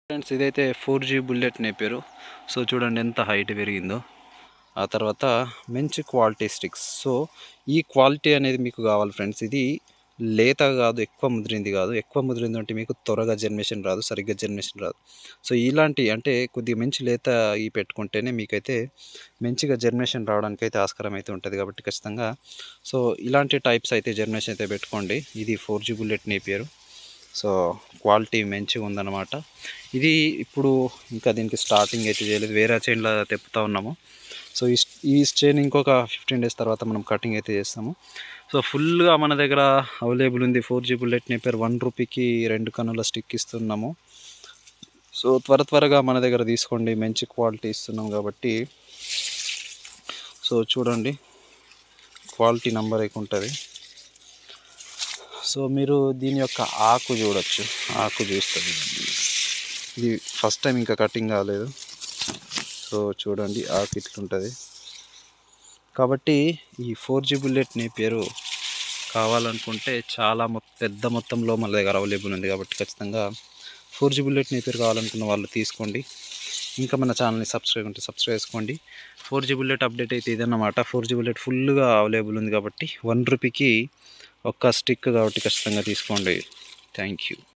Friends ఇదైతే 4G bullet నేపారు. So చూడండి ఎంత హైట్ పెరిగిందో. ఆ తర్వాత మంచి క్వాలిటీ స్టిక్స్. సో ఈ క్వాలిటీ అనేది మీకు కావాలి ఫ్రెండ్స్. ఇది లేత కాదు, ఎక్కువ ముదిరింది కాదు. ఎక్కువ ముదిరింది అంటే మీకు త్వరగా జర్మినేషన్ రాదు, సరిగ్గా జర్మినేషన్ రాదు. సో ఇలాంటి అంటే కొద్దిగా మంచి లేత ఈ పెట్టుకుంటేనే మీకైతే మంచిగా జర్మినేషన్ రావడానికి అయితే ఆస్కారం అయితే ఉంటుంది. కాబట్టి ఖచ్చితంగా సో ఇలాంటి టైప్స్ అయితే జర్మినేషన్ అయితే పెట్టుకోండి. ఇది 4G బుల్లెట్ నేపారు. సో క్వాలిటీ మంచిగా ఉందన్నమాట. ఇది ఇప్పుడు ఇంకా దీనికి స్టార్టింగ్ అయితే చేయలేదు, వేరే చైన్లో తెప్పుతూ ఉన్నాము. సో ఈ చైన్ ఇంకొక 15 డేస్ తర్వాత మనం కటింగ్ అయితే చేస్తాము. సో ఫుల్గా మన దగ్గర అవైలబుల్ ఉంది 4G బుల్లెట్ నేపార్. 1 రూపీకి 2 కన్నుల స్టిక్ ఇస్తున్నాము. సో త్వరగా మన దగ్గర తీసుకోండి, మంచి క్వాలిటీ ఇస్తున్నాం కాబట్టి. సో చూడండి క్వాలిటీ నెంబర్ అయితే ఉంటుంది. సో మీరు దీని యొక్క ఆకు చూడొచ్చు, ఆకు చూస్తుంది. ఇది ఫస్ట్ టైం, ఇంకా కటింగ్ కాలేదు. సో చూడండి ఆకు ఇట్లుంటుంది. కాబట్టి ఈ 4G బుల్లెట్ నేపార్ కావాలనుకుంటే చాలా పెద్ద మొత్తంలో మన దగ్గర అవైలబుల్ ఉంది. కాబట్టి ఖచ్చితంగా 4G బుల్లెట్ నేపార్ కావాలనుకున్న వాళ్ళు తీసుకోండి. ఇంకా మన ఛానల్ని సబ్స్క్రైబ్ ఉంటే సబ్స్క్రైబ్ చేసుకోండి. 4G బుల్లెట్ అప్డేట్ అయితే ఇదన్నమాట. 4G బుల్లెట్ ఫుల్గా అవైలబుల్ ఉంది కాబట్టి 1 రూపీకి ఒక్క స్టిక్ కాబట్టి ఖచ్చితంగా తీసుకోండి. Thank you.